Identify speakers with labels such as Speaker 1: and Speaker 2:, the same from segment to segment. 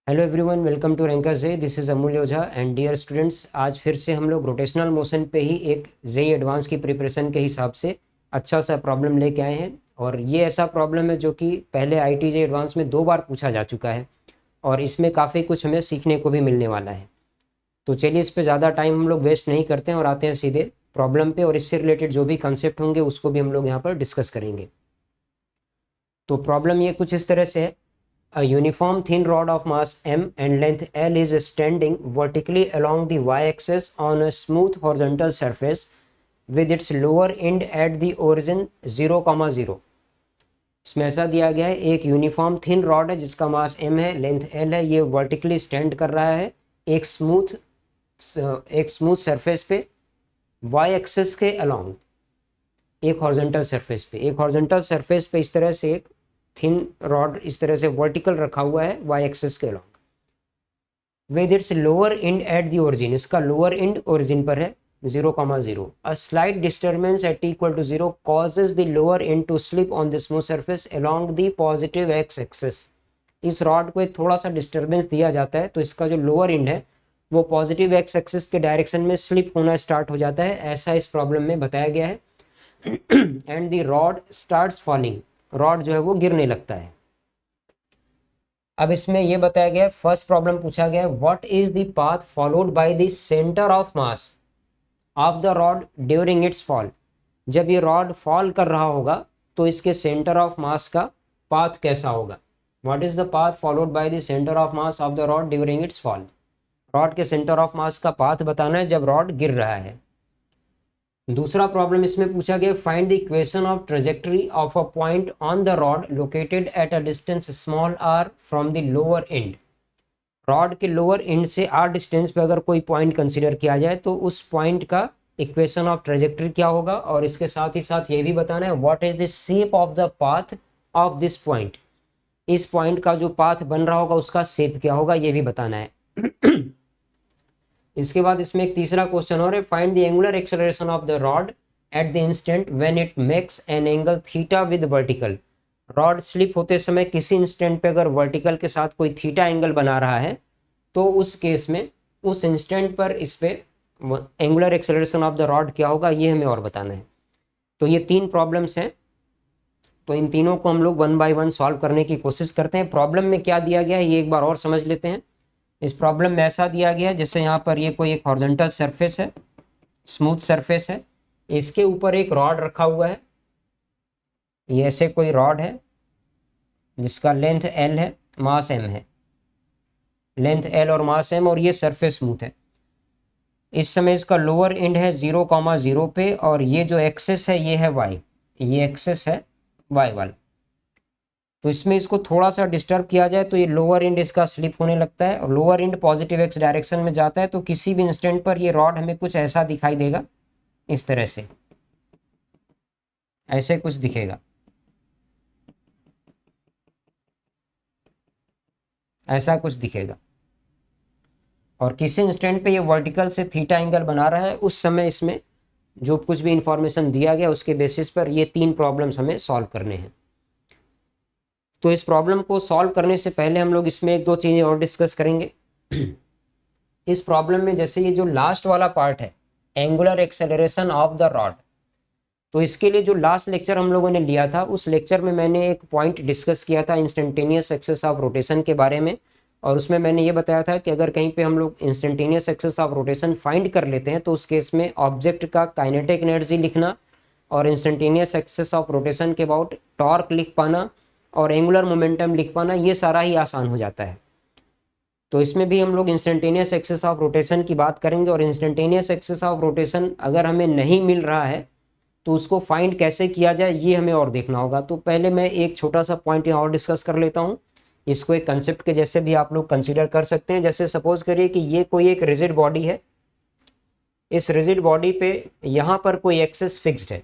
Speaker 1: Hello everyone, welcome to ranker JEE. This is Amulya Ojha and dear students, आज फिर से हम लोग रोटेशनल मोशन पे ही एक जेई एडवांस की प्रिपरेशन के हिसाब से अच्छा सा प्रॉब्लम लेके आए हैं। और ये ऐसा प्रॉब्लम है जो कि पहले आईटी जेई एडवांस में 2 बार पूछा जा चुका है और इसमें काफ़ी कुछ हमें सीखने को भी मिलने वाला है। तो चलिए इस पर ज़्यादा टाइम हम लोग वेस्ट नहीं करते हैं और आते हैं सीधे प्रॉब्लम पे, और इससे रिलेटेड जो भी कंसेप्ट होंगे उसको भी हम लोग यहाँ पर डिस्कस करेंगे। तो प्रॉब्लम ये कुछ इस तरह से है। A uniform thin rod of mass m and length L is standing vertically along the y-axis on a smooth horizontal surface with its lower end at the origin 0,0। इसमें ऐसा दिया गया है, एक यूनिफॉर्म थिन रॉड है जिसका मास m है, length l है, ये वर्टिकली स्टैंड कर रहा है एक स्मूथ सरफेस पे y एक्सिस के अलोंग, एक हॉरिजॉन्टल सरफेस पे इस तरह से एक थिन रॉड इस तरह से वर्टिकल रखा हुआ है वाई एक्सिस के along with its lower end at the origin. इसका लोअर एंड ओरिजिन पर है 0,0। A slight disturbance at equal to 0 causes the lower end to slip on the smooth surface along the positive X axis. इस rod को एक थोड़ा सा disturbance दिया जाता है तो इसका जो लोअर एंड है वो पॉजिटिव एक्स एक्सिस के डायरेक्शन में स्लिप होना स्टार्ट हो जाता है, ऐसा इस प्रॉब्लम में बताया गया है। And the rod starts falling, rod जो है वो गिरने लगता है। अब इसमें यह बताया गया है, फर्स्ट प्रॉब्लम पूछा गया है, what is the path followed by the centre of mass of the rod during its fall. जब ये रॉड फॉल कर रहा होगा तो इसके सेंटर ऑफ मास का पाथ कैसा होगा। What is the path followed by the centre of mass of the rod during its fall. Rod के सेंटर ऑफ मास का पाथ बताना है जब रॉड गिर रहा है। दूसरा प्रॉब्लम इसमें पूछा गया, find the equation of trajectory of a point on the rod located at a distance small r from the lower end. Rod के लोअर एंड से आर डिस्टेंस पे अगर कोई पॉइंट कंसीडर किया जाए तो उस पॉइंट का इक्वेशन ऑफ ट्रेजेक्टरी क्या होगा, और इसके साथ ही साथ ये भी बताना है what is the shape of the path of this point. इस पॉइंट का जो पाथ बन रहा होगा उसका शेप क्या होगा, ये भी बताना है। इसके बाद इसमें एक तीसरा क्वेश्चन और है, find the angular acceleration of the rod at the instant when it makes an angle theta with vertical. Rod slip होते समय किसी इंस्टेंट पे अगर वर्टिकल के साथ कोई थीटा एंगल बना रहा है तो उस केस में उस इंस्टेंट पर इस पे angular acceleration of the rod क्या होगा, ये हमें और बताना है। तो ये 3 प्रॉब्लम्स हैं, तो इन तीनों को हम लोग 1 बाय 1 सॉल्व करने की कोशिश करते हैं। प्रॉब्लम में क्या दिया गया है ये एक बार और समझ लेते हैं। इस प्रॉब्लम में ऐसा दिया गया है, जैसे यहाँ पर ये कोई एक हॉरिजॉन्टल सरफेस है, स्मूथ सरफेस है, इसके ऊपर एक रॉड रखा हुआ है। ये ऐसे कोई रॉड है जिसका लेंथ एल है, मास एम है, लेंथ एल और मास एम, और ये सरफेस स्मूथ है। इस समय इसका लोअर एंड है 0,0 पे, और ये जो एक्सेस है ये है वाई, ये एक्सेस है वाई वाला। तो इसमें इसको थोड़ा सा डिस्टर्ब किया जाए तो ये लोअर एंड इसका स्लिप होने लगता है, और lower and positive x direction में जाता है, तो किसी भी इंस्टेंट पर ये रॉड हमें कुछ ऐसा दिखाई देगा, इस तरह से ऐसे कुछ दिखेगा, ऐसा कुछ दिखेगा। और किसी इंस्टेंट पे ये वर्टिकल से थीटा एंगल बना रहा है, उस समय इसमें जो कुछ भी इंफॉर्मेशन दिया गया उसके बेसिस पर ये 3 प्रॉब्लम्स हमें सॉल्व करने हैं। तो इस प्रॉब्लम को सॉल्व करने से पहले हम लोग इसमें 1-2 चीज़ें और डिस्कस करेंगे। इस प्रॉब्लम में जैसे ये जो लास्ट वाला पार्ट है, angular acceleration of the rod, तो इसके लिए जो लास्ट लेक्चर हम लोगों ने लिया था उस लेक्चर में मैंने एक पॉइंट डिस्कस किया था इंस्टेंटेनियस एक्सेस ऑफ रोटेशन के बारे में, और उसमें मैंने ये बताया था कि अगर कहीं पे हम लोग instantaneous axis of rotation find कर लेते हैं तो उस केस में ऑब्जेक्ट का काइनेटिक एनर्जी लिखना और इंस्टेंटेनियस एक्सेस ऑफ रोटेशन के अबाउट टॉर्क लिख पाना और एंगुलर मोमेंटम लिख पाना, ये सारा ही आसान हो जाता है। तो इसमें भी हम लोग इंस्टेंटेनियस एक्सेस ऑफ रोटेशन की बात करेंगे, और इंस्टेंटेनियस एक्सेस ऑफ रोटेशन अगर हमें नहीं मिल रहा है तो उसको फाइंड कैसे किया जाए ये हमें और देखना होगा। तो पहले मैं एक छोटा सा पॉइंट यहाँ और डिस्कस कर लेता हूँ। इसको एक कंसेप्ट के जैसे भी आप लोग कंसीडर कर सकते हैं। जैसे सपोज करिए कि ये कोई एक रिजिड बॉडी है, इस रिजिड बॉडी पे यहाँ पर कोई एक्सेस फिक्स्ड है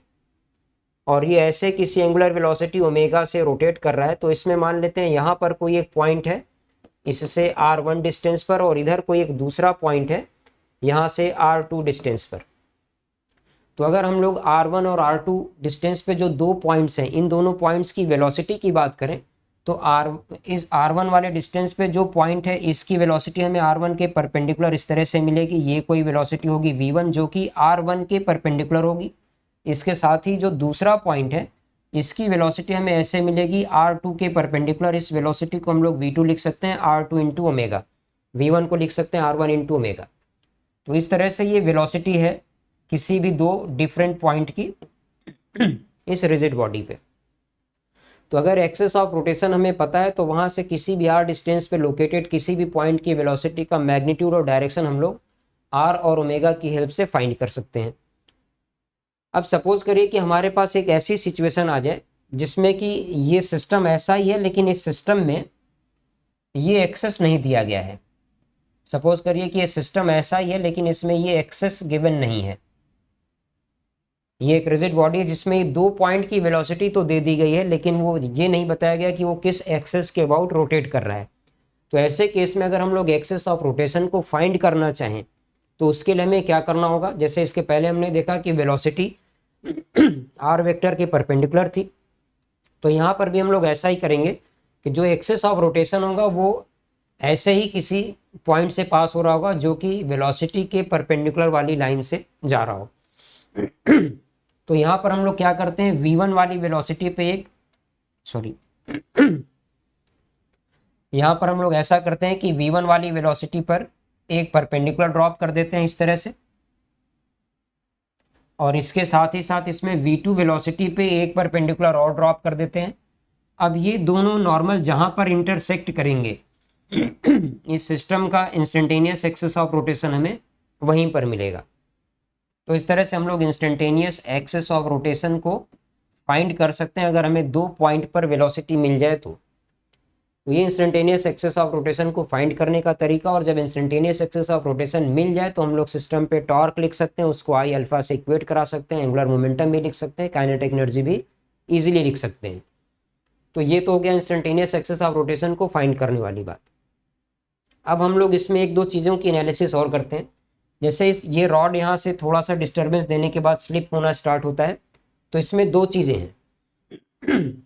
Speaker 1: और ये ऐसे किसी एंगुलर वेलोसिटी ओमेगा से रोटेट कर रहा है। तो इसमें मान लेते हैं यहाँ पर कोई एक पॉइंट है इससे r1 डिस्टेंस पर, और इधर कोई एक दूसरा पॉइंट है यहाँ से r2 डिस्टेंस पर। तो अगर हम लोग r1 और r2 डिस्टेंस पे जो 2 पॉइंट्स हैं, इन दोनों पॉइंट्स की वेलोसिटी की बात करें तो इस r1 वाले डिस्टेंस पे जो पॉइंट है इसकी वेलोसिटी हमें r1 के परपेंडिकुलर इस तरह से मिलेगी। ये कोई वेलोसिटी होगी v1 जो कि r1 के परपेंडिकुलर होगी। इसके साथ ही जो दूसरा पॉइंट है इसकी वेलोसिटी हमें ऐसे मिलेगी r2 के परपेंडिकुलर। इस वेलोसिटी को हम लोग v2 लिख सकते हैं r2 इंटू ओमेगा, v1 को लिख सकते हैं r1 इंटू ओमेगा। तो इस तरह से ये वेलोसिटी है किसी भी दो डिफरेंट पॉइंट की इस रिजिड बॉडी पे। तो अगर एक्सेस ऑफ रोटेशन हमें पता है तो वहां से किसी भी r डिस्टेंस पे लोकेटेड किसी भी पॉइंट की वेलोसिटी का मैग्नीट्यूड और डायरेक्शन हम लोग r और ओमेगा की हेल्प से फाइंड कर सकते हैं। अब सपोज करिए कि हमारे पास एक ऐसी सिचुएशन आ जाए जिसमें कि ये सिस्टम ऐसा ही है लेकिन इस सिस्टम में ये एक्सेस नहीं दिया गया है। सपोज करिए कि ये सिस्टम ऐसा ही है लेकिन इसमें ये एक्सेस गिवन नहीं है। ये एक रिजिड बॉडी है जिसमें दो पॉइंट की वेलोसिटी तो दे दी गई है लेकिन वो ये नहीं बताया गया कि वो किस एक्सेस के अबाउट रोटेट कर रहा है। तो ऐसे केस में अगर हम लोग एक्सेस ऑफ रोटेशन को फाइंड करना चाहें तो उसके लिए हमें क्या करना होगा। जैसे इसके पहले हमने देखा कि वेलोसिटी आर वेक्टर के परपेंडिकुलर थी, तो यहाँ पर भी हम लोग ऐसा ही करेंगे कि जो एक्सेस ऑफ रोटेशन होगा वो ऐसे ही किसी पॉइंट से पास हो रहा होगा जो कि वेलोसिटी के परपेंडिकुलर वाली लाइन से जा रहा हो। तो यहाँ पर हम लोग क्या करते हैं, v1 वाली वेलोसिटी पे यहाँ पर हम लोग ऐसा करते हैं कि v1 वाली वेलोसिटी पर एक परपेंडिकुलर ड्रॉप कर देते हैं इस तरह से, और इसके साथ ही साथ इसमें v2 वेलोसिटी पे एक परपेंडिकुलर और ड्रॉप कर देते हैं। अब ये दोनों नॉर्मल जहां पर इंटरसेक्ट करेंगे इस सिस्टम का इंस्टेंटेनियस एक्सेस ऑफ रोटेशन हमें वहीं पर मिलेगा। तो इस तरह से हम लोग इंस्टेंटेनियस एक्सेस ऑफ रोटेशन को फाइंड कर सकते हैं अगर हमें दो पॉइंट पर वेलोसिटी मिल जाए तो ये इंस्टेंटेनियस एक्सेस ऑफ रोटेशन को फाइंड करने का तरीका। और जब इंस्टेंटेनियस एक्सेस ऑफ रोटेशन मिल जाए तो हम लोग सिस्टम पे टॉर्क लिख सकते हैं, उसको आई अल्फा से इक्वेट करा सकते हैं, एंगुलर मोमेंटम भी लिख सकते हैं, काइनेटिक एनर्जी भी इजीली लिख सकते हैं। तो ये तो हो गया इंस्टेंटेनियस एक्सेस ऑफ रोटेशन को फाइंड करने वाली बात। अब हम लोग इसमें एक दो चीज़ों की एनालिसिस और करते हैं। जैसे ये रॉड यहाँ से थोड़ा सा डिस्टर्बेंस देने के बाद स्लिप होना स्टार्ट होता है, तो इसमें दो चीज़ें हैं।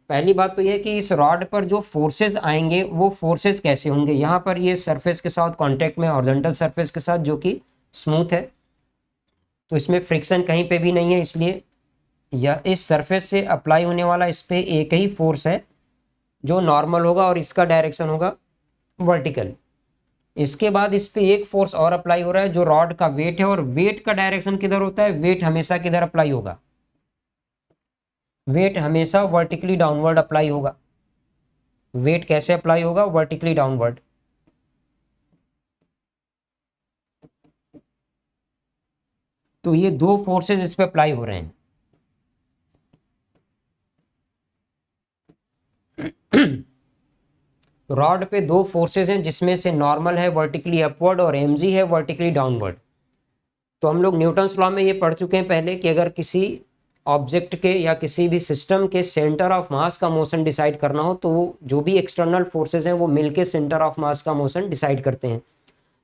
Speaker 1: पहली बात तो यह है कि इस रॉड पर जो फोर्सेस आएंगे वो फोर्सेस कैसे होंगे। यहाँ पर ये सरफेस के साथ कांटेक्ट में, हॉरिजॉन्टल सरफेस के साथ जो कि स्मूथ है, तो इसमें फ्रिक्शन कहीं पे भी नहीं है, इसलिए या इस सरफेस से अप्लाई होने वाला इस पे एक ही फोर्स है जो नॉर्मल होगा और इसका डायरेक्शन होगा वर्टिकल। इसके बाद इस पे एक फोर्स और अप्लाई हो रहा है जो रॉड का वेट है, और वेट का डायरेक्शन किधर होता है, वेट हमेशा किधर अप्लाई होगा, वेट हमेशा वर्टिकली डाउनवर्ड अप्लाई होगा। वेट कैसे अप्लाई होगा, वर्टिकली डाउनवर्ड। तो ये दो फोर्सेस इस पे अप्लाई हो रहे हैं। रॉड पे दो फोर्सेस हैं जिसमें से नॉर्मल है वर्टिकली अपवर्ड और mg है वर्टिकली डाउनवर्ड। तो हम लोग न्यूटन्स लॉ में ये पढ़ चुके हैं पहले कि अगर किसी ऑब्जेक्ट के या किसी भी सिस्टम के सेंटर ऑफ मास का मोशन डिसाइड करना हो तो वो जो भी एक्सटर्नल फोर्सेस हैं वो मिलके सेंटर ऑफ मास का मोशन डिसाइड करते हैं।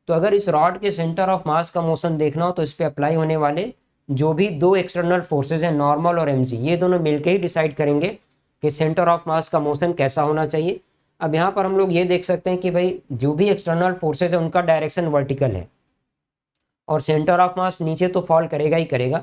Speaker 1: तो अगर इस रॉड के सेंटर ऑफ मास का मोशन देखना हो तो इस पर अप्लाई होने वाले जो भी दो एक्सटर्नल फोर्सेज हैं नॉर्मल और mg, ये दोनों मिलके ही डिसाइड करेंगे कि सेंटर ऑफ मास का मोशन कैसा होना चाहिए। अब यहाँ पर हम लोग ये देख सकते हैं कि भाई जो भी एक्सटर्नल फोर्सेज है उनका डायरेक्शन वर्टिकल है और सेंटर ऑफ मास नीचे तो फॉल करेगा ही करेगा।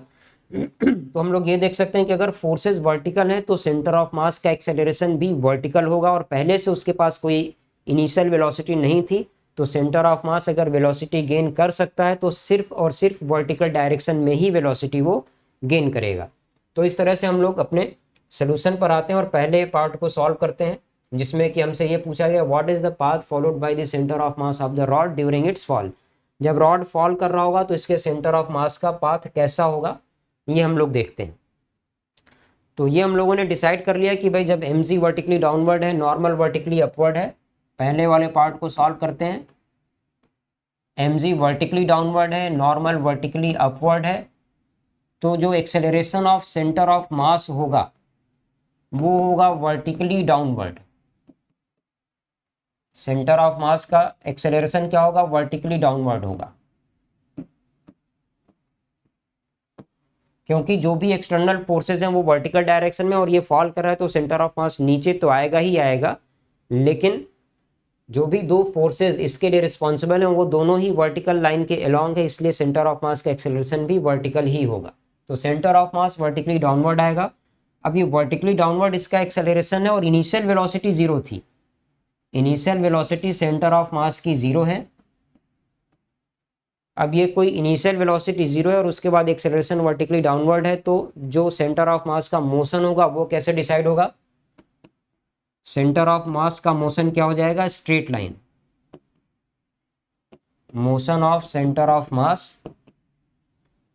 Speaker 1: तो हम लोग ये देख सकते हैं कि अगर फोर्सेज वर्टिकल है तो सेंटर ऑफ मास का एक्सेलरेशन भी वर्टिकल होगा, और पहले से उसके पास कोई इनिशियल वेलोसिटी नहीं थी तो सेंटर ऑफ मास अगर वेलोसिटी गेन कर सकता है तो सिर्फ और सिर्फ वर्टिकल डायरेक्शन में ही वेलोसिटी वो गेन करेगा। तो इस तरह से हम लोग अपने सोल्यूशन पर आते हैं और पहले पार्ट को सॉल्व करते हैं जिसमें कि हमसे ये पूछा गया what is the path followed by the centre of mass of the rod during its fall. जब रॉड फॉल कर रहा होगा तो इसके सेंटर ऑफ मास का पाथ कैसा होगा ये हम लोग देखते हैं। तो ये हम लोगों ने डिसाइड कर लिया कि भाई जब mg वर्टिकली डाउनवर्ड है, नॉर्मल वर्टिकली अपवर्ड है, पहले वाले पार्ट को सॉल्व करते हैं। mg वर्टिकली डाउनवर्ड है, नॉर्मल वर्टिकली अपवर्ड है, तो जो acceleration of centre of mass होगा वो होगा vertically downward. Centre of mass का एक्सेलरेशन क्या होगा, वर्टिकली डाउनवर्ड होगा, क्योंकि जो भी एक्सटर्नल फोर्सेज हैं वो वर्टिकल डायरेक्शन में और ये फॉल कर रहा है तो सेंटर ऑफ मास नीचे तो आएगा ही आएगा, लेकिन जो भी दो फोर्सेस इसके लिए रिस्पॉन्सिबल हैं वो दोनों ही वर्टिकल लाइन के अलोंग है, इसलिए सेंटर ऑफ मास का एक्सेलरेशन भी वर्टिकल ही होगा। तो centre of mass vertically downward आएगा। अब ये वर्टिकली डाउनवर्ड इसका एक्सेलरेशन है और इनिशियल वेलोसिटी 0 थी। Initial velocity centre of mass की 0 है। अब ये कोई इनिशियल वेलोसिटी 0 है और उसके बाद एक्सेलरेशन वर्टिकली डाउनवर्ड है, तो जो सेंटर ऑफ मास का मोशन होगा वो कैसे डिसाइड होगा? सेंटर ऑफ मास का मोशन क्या हो जाएगा? Straight line. Motion of centre of mass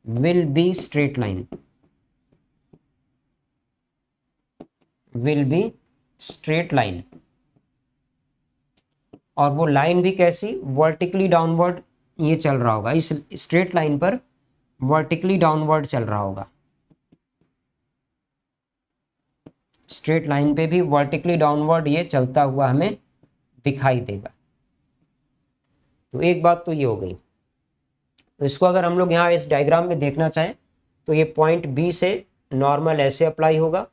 Speaker 1: will be straight line, will be straight line. और वो लाइन भी कैसी? वर्टिकली डाउनवर्ड ये चल रहा होगा, इस स्ट्रेट लाइन पर वर्टिकली डाउनवर्ड चल रहा होगा। स्ट्रेट लाइन पे भी वर्टिकली डाउनवर्ड ये चलता हुआ हमें दिखाई देगा। तो एक बात तो ये हो गई। तो इसको अगर हम लोग यहाँ इस डायग्राम में देखना चाहें तो ये पॉइंट बी से नॉर्मल ऐसे अप्लाई होगा।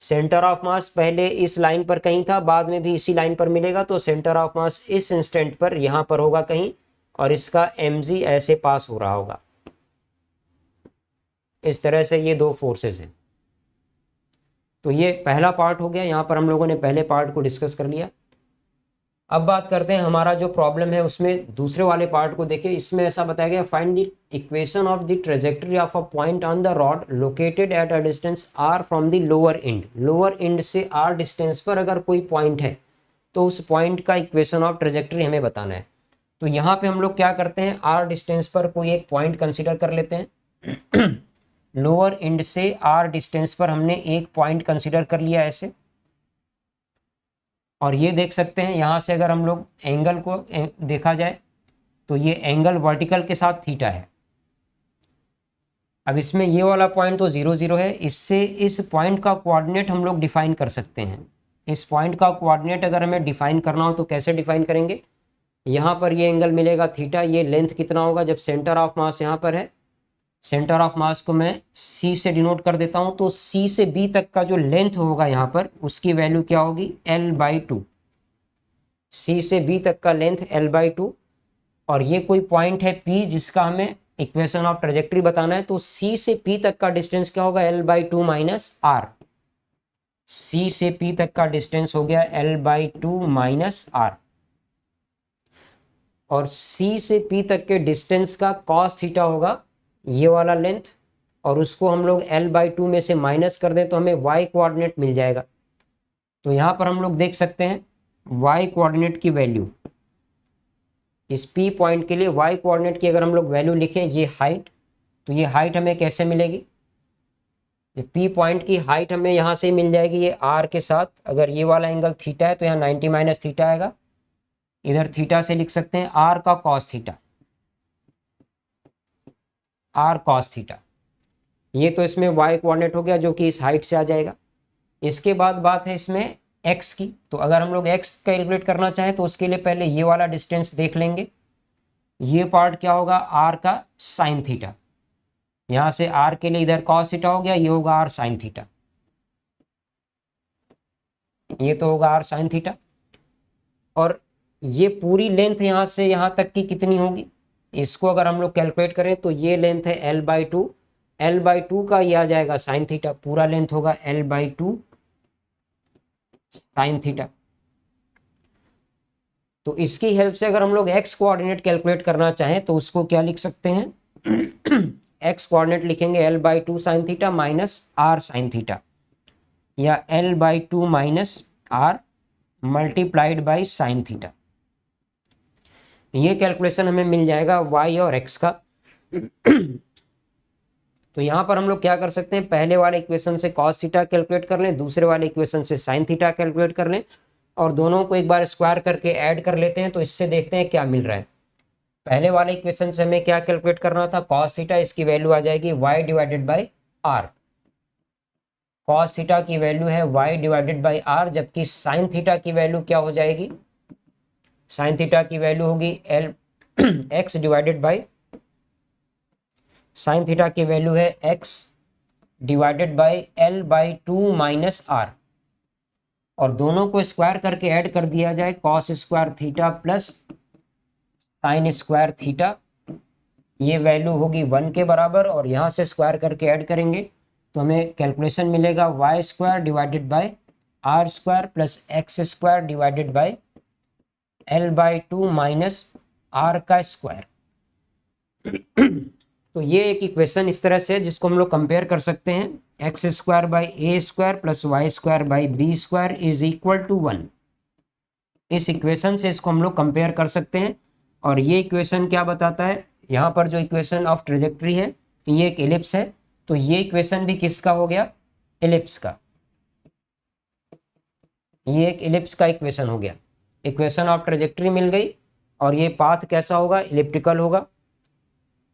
Speaker 1: सेंटर ऑफ मास पहले इस लाइन पर कहीं था, बाद में भी इसी लाइन पर मिलेगा, तो सेंटर ऑफ मास इस इंस्टेंट पर यहाँ पर होगा कहीं, और इसका mg ऐसे पास हो रहा होगा। इस तरह से ये दो फोर्सेस हैं। तो ये पहला पार्ट हो गया, यहाँ पर हम लोगों ने पहले पार्ट को डिस्कस कर लिया। अब बात करते हैं हमारा जो प्रॉब्लम है उसमें दूसरे वाले पार्ट को देखिए। इसमें ऐसा बताया गया, find the equation of the trajectory of a point on the rod located at a distance r from the lower and. Lower end से r डिस्टेंस पर अगर कोई पॉइंट है तो उस पॉइंट का इक्वेशन ऑफ ट्रेजेक्टरी हमें बताना है। तो यहाँ पे हम लोग क्या करते हैं, r डिस्टेंस पर कोई एक पॉइंट कंसिडर कर लेते हैं। लोअर एंड से r डिस्टेंस पर हमने एक पॉइंट कंसिडर कर लिया ऐसे, और ये देख सकते हैं यहाँ से अगर हम लोग एंगल को देखा जाए तो ये एंगल वर्टिकल के साथ थीटा है। अब इसमें ये वाला पॉइंट तो 0 0 है, इससे इस पॉइंट का कोऑर्डिनेट हम लोग डिफाइन कर सकते हैं। इस पॉइंट का कोऑर्डिनेट अगर हमें डिफाइन करना हो तो कैसे डिफाइन करेंगे? यहाँ पर ये एंगल मिलेगा थीटा, ये लेंथ कितना होगा जब सेंटर ऑफ मास यहाँ पर है। सेंटर ऑफ मास को मैं C से डिनोट कर देता हूँ, तो C से B तक का जो लेंथ होगा यहाँ पर उसकी वैल्यू क्या होगी? L/2। C से B तक का लेंथ L/2, और ये कोई पॉइंट है P जिसका हमें इक्वेशन ऑफ ट्रेजेक्टरी बताना है, तो C से P तक का डिस्टेंस क्या होगा? L/2 minus R। C से P तक का डिस्टेंस हो गया L/2 माइनस R, और C से P तक के डिस्टेंस का cos थीटा होगा ये वाला लेंथ, और उसको हम लोग L/2 में से माइनस कर दें तो हमें y कोऑर्डिनेट मिल जाएगा। तो यहाँ पर हम लोग देख सकते हैं y कोऑर्डिनेट की वैल्यू, इस P पॉइंट के लिए y कोऑर्डिनेट की अगर हम लोग वैल्यू लिखें, ये हाइट, तो ये हाइट हमें कैसे मिलेगी? ये P पॉइंट की हाइट हमें यहाँ से मिल जाएगी ये r के साथ। अगर ये वाला एंगल थीटा है तो यहाँ 90 माइनस थीटा आएगा, इधर थीटा से लिख सकते हैं r का cos theta, r cos theta. ये तो इसमें y कोऑर्डिनेट हो गया जो कि इस हाइट से आ जाएगा। इसके बाद बात है इसमें x की, तो अगर हम लोग x कैलकुलेट करना चाहें तो उसके लिए पहले ये वाला डिस्टेंस देख लेंगे। ये पार्ट क्या होगा? r का साइन थीटा। यहाँ से r के लिए इधर cos थीटा हो गया, ये होगा r साइन थीटा, ये तो होगा r साइन थीटा। और ये पूरी लेंथ यहाँ से यहाँ तक की कितनी होगी? इसको अगर हम लोग कैलकुलेट करें तो ये लेंथ है L/2, L/2 का ये आ जाएगा साइन थीटा, पूरा लेंथ होगा L/2 साइन थीटा। तो इसकी हेल्प से अगर हम लोग x कोऑर्डिनेट कैलकुलेट करना चाहें तो उसको क्या लिख सकते हैं? x कोऑर्डिनेट लिखेंगे L/2 sine theta minus r sine theta, या L/2 minus r multiplied by sine theta. ये कैलकुलेशन हमें मिल जाएगा y और x का। तो यहाँ पर हम लोग क्या कर सकते हैं, पहले वाले इक्वेशन से cos थीटा कैलकुलेट कर लें, दूसरे वाले इक्वेशन से sin थीटा कैलकुलेट कर लें, और दोनों को एक बार स्क्वायर करके ऐड कर लेते हैं, तो इससे देखते हैं क्या मिल रहा है। पहले वाले इक्वेशन से हमें क्या कैलकुलेट करना था? cos थीटा, इसकी वैल्यू आ जाएगी y divided by r। cos theta की वैल्यू है y डिवाइडेड बाई r, जबकि sin थीटा की वैल्यू क्या हो जाएगी? sin थीटा की वैल्यू होगी x divided by, sine theta की वैल्यू है x divided by L/2 minus r। और दोनों को स्क्वायर करके ऐड कर दिया जाए, cos square theta plus sine square theta, ये वैल्यू होगी 1 के बराबर, और यहाँ से स्क्वायर करके ऐड करेंगे तो हमें कैलकुलेशन मिलेगा Y square divided by R square plus X square divided by L/2 minus R का स्क्वायर। तो ये एक इक्वेशन इस तरह से है जिसको हम लोग कंपेयर कर सकते हैं, X square by A square plus Y square by B square is equal to 1। इस इक्वेशन से इसको हम लोग कंपेयर कर सकते हैं। और ये इक्वेशन क्या बताता है, यहाँ पर जो इक्वेशन ऑफ ट्रेजेक्ट्री है ये एक एलिप्स है, तो ये इक्वेशन भी किसका हो गया, एलिप्स का। ये एक एलिप्स का इक्वेशन हो गया, इक्वेशन ऑफ ट्रेजेक्ट्री मिल गई, और ये पाथ कैसा होगा, इलिप्टिकल होगा।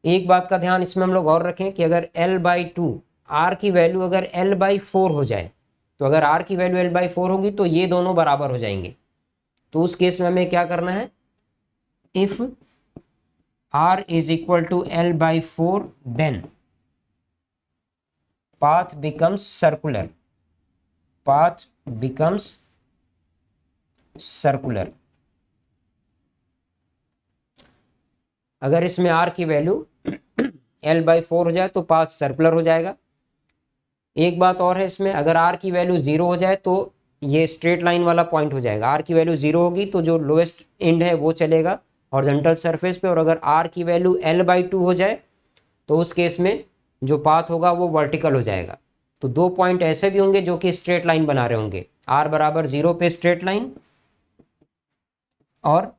Speaker 1: एक बात का ध्यान इसमें हम लोग और रखें कि अगर L/2 R की वैल्यू अगर L/4 हो जाए, तो अगर R की वैल्यू L/4 होगी तो ये दोनों बराबर हो जाएंगे। तो उस केस में हमें क्या करना है, if R is equal to L/4 then path becomes circular, path becomes circular। अगर इसमें R की वैल्यू L/4 हो जाए तो पाथ सर्कुलर हो जाएगा। एक बात और है इसमें, अगर R की वैल्यू 0 हो जाए तो ये स्ट्रेट लाइन वाला पॉइंट हो जाएगा। R की वैल्यू 0 होगी तो जो लोएस्ट एंड है वो चलेगा हॉरिजॉन्टल सरफेस पे, और अगर R की वैल्यू L/2 हो जाए तो उस केस में जो पाथ होगा वो वर्टिकल हो जाएगा। तो दो पॉइंट ऐसे भी होंगे जो कि स्ट्रेट लाइन बना रहे होंगे, R बराबर 0 पे स्ट्रेट लाइन और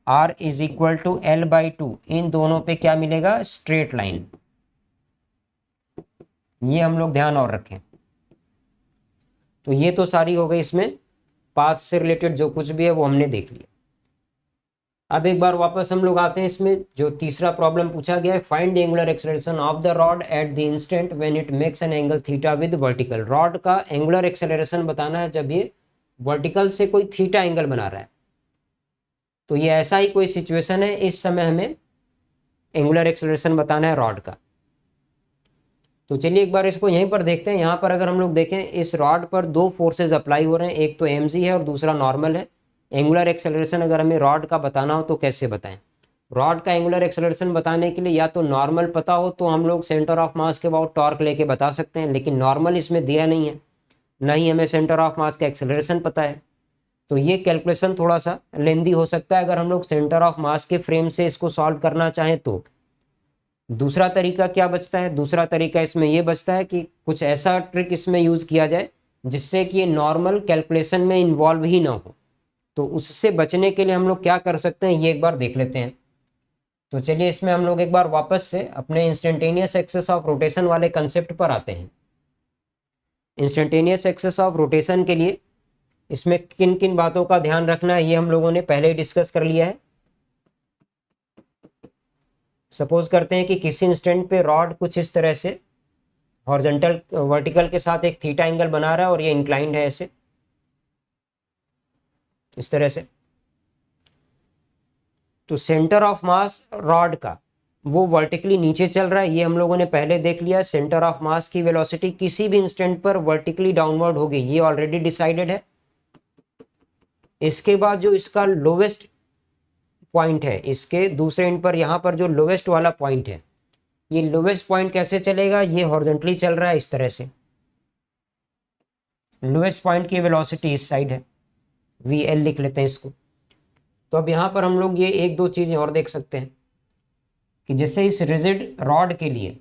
Speaker 1: R is equal to L/2, इन दोनों पे क्या मिलेगा, स्ट्रेट लाइन। ये हम लोग ध्यान और रखें। तो ये तो सारी हो गई इसमें पाथ से रिलेटेड जो कुछ भी है वो हमने देख लिया। अब एक बार वापस हम लोग आते हैं इसमें, जो तीसरा प्रॉब्लम पूछा गया है, find the angular acceleration of the rod at the instant when it makes an angle theta with vertical. Rod का एंगुलर एक्सेलरेशन बताना है जब ये वर्टिकल से कोई थीटा एंगल बना रहा है। तो ये ऐसा ही कोई सिचुएशन है, इस समय हमें एंगुलर एक्सेलरेशन बताना है रॉड का। तो चलिए एक बार इसको यहीं पर देखते हैं। यहाँ पर अगर हम लोग देखें, इस रॉड पर दो फोर्सेज अप्लाई हो रहे हैं, एक तो mg है और दूसरा नॉर्मल है। एंगुलर एक्सेलरेशन अगर हमें रॉड का बताना हो तो कैसे बताएं। रॉड का एंगुलर एक्सेलरेशन बताने के लिए या तो नॉर्मल पता हो तो हम लोग सेंटर ऑफ मास के अबाउट टॉर्क लेके बता सकते हैं, लेकिन नॉर्मल इसमें दिया नहीं है, ना ही हमें सेंटर ऑफ मास का एक्सेलरेशन पता है। तो ये कैलकुलेशन थोड़ा सा लेंदी हो सकता है अगर हम लोग सेंटर ऑफ मास के फ्रेम से इसको सॉल्व करना चाहें तो। दूसरा तरीका क्या बचता है, दूसरा तरीका इसमें यह बचता है कि कुछ ऐसा ट्रिक इसमें यूज किया जाए जिससे कि ये नॉर्मल कैलकुलेशन में इन्वॉल्व ही ना हो। तो उससे बचने के लिए हम लोग क्या कर सकते हैं ये एक बार देख लेते हैं। तो चलिए इसमें हम लोग एक बार वापस से अपने इंस्टेंटेनियस एक्सेस ऑफ रोटेशन वाले कंसेप्ट पर आते हैं। इंस्टेंटेनियस एक्सेस ऑफ रोटेशन के लिए इसमें किन किन बातों का ध्यान रखना है ये हम लोगों ने पहले ही डिस्कस कर लिया है। सपोज करते हैं कि किसी इंस्टेंट पे रॉड कुछ इस तरह से हॉरिजॉन्टल वर्टिकल के साथ एक थीटा एंगल बना रहा है और ये इंक्लाइंड है ऐसे इस तरह से। तो सेंटर ऑफ मास रॉड का वो वर्टिकली नीचे चल रहा है, ये हम लोगों ने पहले देख लिया। सेंटर ऑफ मास की वेलोसिटी किसी भी इंस्टेंट पर वर्टिकली डाउनवर्ड होगी, ये ऑलरेडी डिसाइडेड है। इसके बाद जो इसका लोवेस्ट पॉइंट है, इसके दूसरे एंड पर यहाँ पर जो लोवेस्ट वाला पॉइंट है, ये लोवेस्ट पॉइंट कैसे चलेगा, ये हॉरिजॉन्टली चल रहा है इस तरह से। लोवेस्ट पॉइंट की वेलोसिटी इस साइड है, VL लिख लेते हैं इसको। तो अब यहाँ पर हम लोग ये एक दो चीजें और देख सकते हैं कि जैसे इस रिजिड रॉड के लिए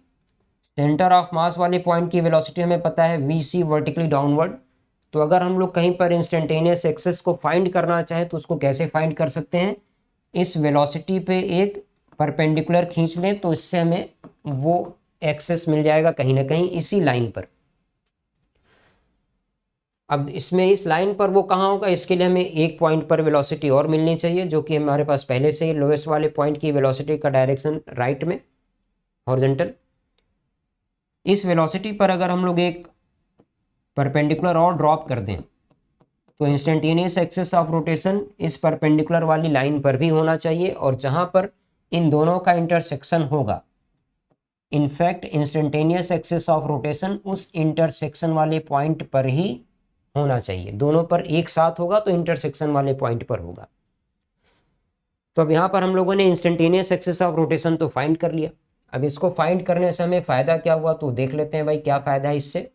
Speaker 1: सेंटर ऑफ मास वाले पॉइंट की वेलोसिटी हमें पता है VC वर्टिकली डाउनवर्ड। तो अगर हम लोग कहीं पर इंस्टेंटेनियस एक्सेस को फाइंड करना चाहें तो उसको कैसे फाइंड कर सकते हैं, इस वेलोसिटी पे एक परपेंडिकुलर खींच लें तो इससे हमें वो एक्सेस मिल जाएगा कहीं ना कहीं इसी लाइन पर। अब इसमें इस लाइन पर वो कहाँ होगा, इसके लिए हमें एक पॉइंट पर वेलोसिटी और मिलनी चाहिए जो कि हमारे पास पहले से ही लोएस्ट वाले पॉइंट की वेलोसिटी का डायरेक्शन राइट में हॉरिजॉन्टल। इस वेलोसिटी पर अगर हम लोग एक परपेंडिकुलर और ड्रॉप कर दें तो इंस्टेंटेनियस एक्सेस ऑफ रोटेशन इस परपेंडिकुलर वाली लाइन पर भी होना चाहिए, और जहां पर इन दोनों का इंटरसेक्शन होगा, in fact instantaneous axis of rotation उस इंटरसेक्शन वाले पॉइंट पर ही होना चाहिए, दोनों पर एक साथ होगा तो इंटरसेक्शन वाले पॉइंट पर होगा। तो अब यहाँ पर हम लोगों ने इंस्टेंटेनियस एक्सिस ऑफ रोटेशन तो फाइंड कर लिया। अब इसको फाइंड करने से हमें फ़ायदा क्या हुआ तो देख लेते हैं भाई क्या फ़ायदा है इससे।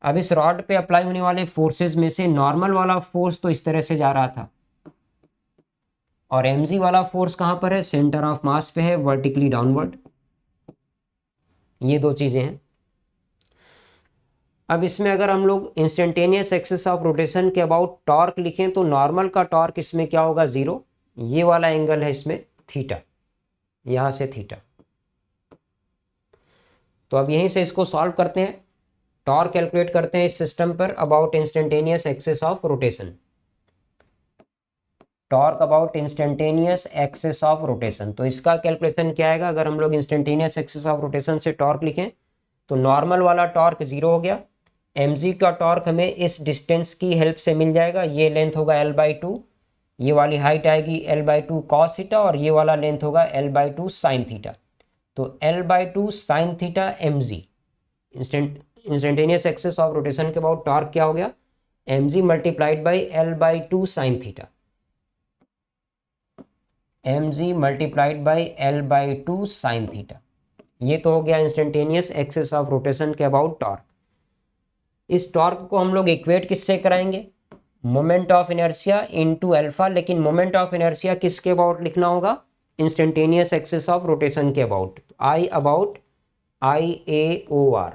Speaker 1: अब इस रॉड पे अप्लाई होने वाले फोर्सेस में से नॉर्मल वाला फोर्स तो इस तरह से जा रहा था, और mg वाला फोर्स कहाँ पर है, सेंटर ऑफ मास पे है, वर्टिकली डाउनवर्ड। ये दो चीज़ें हैं। अब इसमें अगर हम लोग इंस्टेंटेनियस एक्सिस ऑफ रोटेशन के अबाउट टॉर्क लिखें तो नॉर्मल का टॉर्क इसमें क्या होगा, 0। ये वाला एंगल है इसमें थीटा, यहाँ से थीटा। तो अब यहीं से इसको सॉल्व करते हैं, टॉर्क कैलकुलेट करते हैं इस सिस्टम पर about instantaneous axis of rotation. Torque about instantaneous axis of rotation, तो इसका कैलकुलेशन क्या आएगा, अगर हम लोग इंस्टेंटेनियस एक्सिस ऑफ रोटेशन से टॉर्क लिखें तो नॉर्मल वाला टॉर्क 0 हो गया। mg का टॉर्क हमें इस डिस्टेंस की हेल्प से मिल जाएगा, ये लेंथ होगा l/2, ये वाली हाइट आएगी l/2 cos थीटा, और ये वाला लेंथ होगा l/2 sin थीटा। तो l/2 sin theta mg, instantaneous axis of rotation के अबाउट टॉर्क क्या हो गया, mg multiplied by l/2 sin theta, mg multiplied by l/2 sin theta. ये तो हो गया इंस्टेंटेनियस एक्सिस ऑफ रोटेशन के अबाउट टॉर्क। इस टॉर्क को हम लोग इक्वेट किससे कराएंगे, moment of inertia into alpha, लेकिन मोमेंट ऑफ इनर्शिया किसके अबाउट लिखना होगा, इंस्टेंटेनियस एक्सिस ऑफ रोटेशन के about, I about IAOR,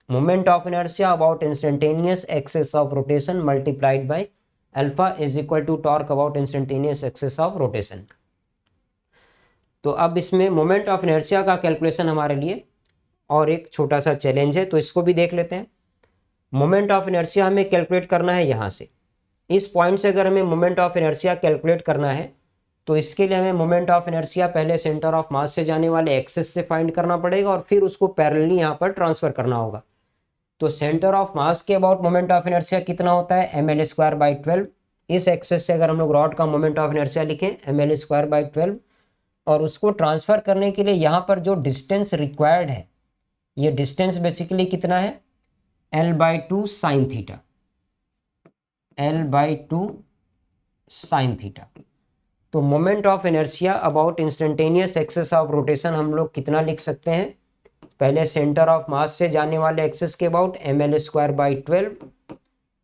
Speaker 1: moment of inertia about instantaneous axis of rotation multiplied by alpha is equal to torque about instantaneous axis of rotation. तो अब इसमें moment of inertia का calculation हमारे लिए और एक छोटा सा चैलेंज है, तो इसको भी देख लेते हैं। मोमेंट ऑफ इनर्शिया हमें कैलकुलेट करना है यहाँ से, इस पॉइंट से अगर हमें मोमेंट ऑफ इनर्शिया कैलकुलेट करना है तो इसके लिए हमें मोमेंट ऑफ इनर्शिया पहले सेंटर ऑफ मास से जाने वाले एक्सिस से फाइंड करना पड़ेगा और फिर उसको पैरेलली यहाँ पर ट्रांसफर करना होगा। तो सेंटर ऑफ मास के अबाउट मोमेंट ऑफ इनर्शिया कितना होता है, ml²/12। इस एक्सिस से अगर हम लोग रॉड का मोमेंट ऑफ इनर्शिया लिखें ml²/12, और उसको ट्रांसफर करने के लिए यहाँ पर जो डिस्टेंस रिक्वायर्ड है, ये डिस्टेंस बेसिकली कितना है, l/2 sin theta, l/2 sin theta. तो moment of inertia about instantaneous axis of rotation हम लोग कितना लिख सकते हैं, पहले सेंटर ऑफ मास से जाने वाले एक्सिस के अबाउट ml²/12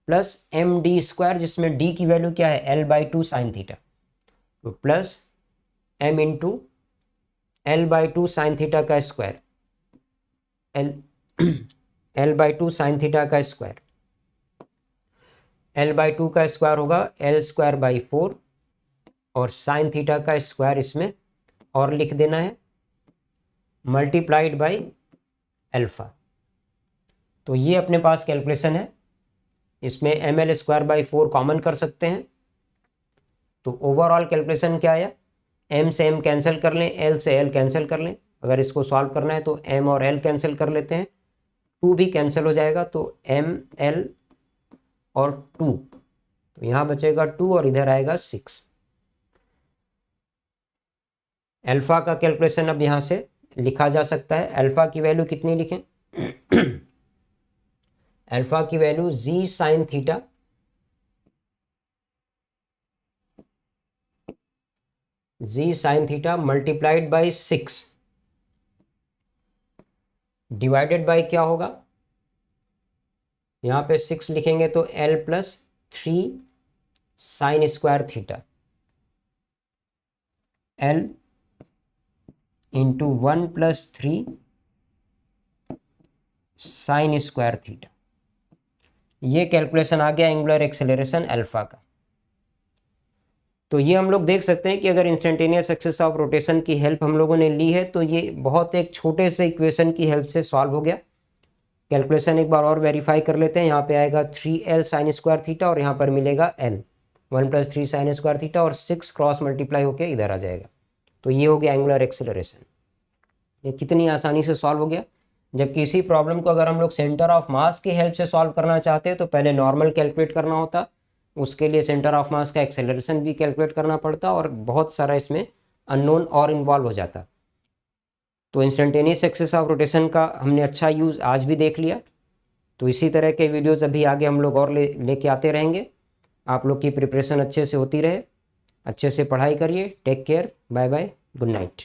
Speaker 1: प्लस md², जिसमें d की वैल्यू क्या है, l/2 sin थीटा, तो plus m into l/2 sin theta का स्क्वायर, l/2 sin थीटा का स्क्वायर, l/2 का स्क्वायर होगा l²/4, और साइन थीटा का स्क्वायर इसमें और लिख देना है, मल्टीप्लाइड बाई अल्फा। तो ये अपने पास कैलकुलेशन है, इसमें ml²/4 कॉमन कर सकते हैं, तो ओवरऑल कैलकुलेशन क्या आया, m से m कैंसिल कर लें, l से l कैंसिल कर लें, अगर इसको सॉल्व करना है तो m और l कैंसिल कर लेते हैं, 2 भी कैंसिल हो जाएगा, तो m l और 2, तो यहाँ बचेगा 2 और इधर आएगा 6। अल्फा का कैलकुलेशन अब यहाँ से लिखा जा सकता है, अल्फा की वैल्यू कितनी लिखें अल्फा की value g sin theta multiplied by 6 divided by क्या होगा, यहाँ पे 6 लिखेंगे तो l+3 sine square theta, l into 1+3 sine square theta. ये कैलकुलेशन आ गया एंगुलर एक्सेलरेशन अल्फा का। तो ये हम लोग देख सकते हैं कि अगर इंस्टेंटेनियस एक्सिस ऑफ रोटेशन की हेल्प हम लोगों ने ली है तो ये बहुत एक छोटे से इक्वेशन की हेल्प से सॉल्व हो गया। कैलकुलेशन एक बार और वेरीफाई कर लेते हैं, यहाँ पे आएगा 3l साइन स्क्वायर थीटा और यहाँ पर मिलेगा l, 1+3 साइन स्क्वायर थीटा और 6 क्रॉस मल्टीप्लाई होकर इधर आ जाएगा। तो ये हो गया एंगुलर एक्सेलरेशन। ये कितनी आसानी से सॉल्व हो गया, जबकि इसी प्रॉब्लम को अगर हम लोग सेंटर ऑफ मास की हेल्प से सॉल्व करना चाहते हैं तो पहले नॉर्मल कैलकुलेट करना होता, उसके लिए सेंटर ऑफ मास का एक्सेलरेशन भी कैलकुलेट करना पड़ता और बहुत सारा इसमें अननोन और इन्वॉल्व हो जाता। तो इंस्टेंटेनियस एक्सिस ऑफ रोटेशन का हमने अच्छा यूज़ आज भी देख लिया। तो इसी तरह के वीडियोज़ अभी आगे हम लोग और लेके आते रहेंगे। आप लोग की प्रिपरेशन अच्छे से होती रहे, अच्छे से पढ़ाई करिए। Take care, bye bye, good night.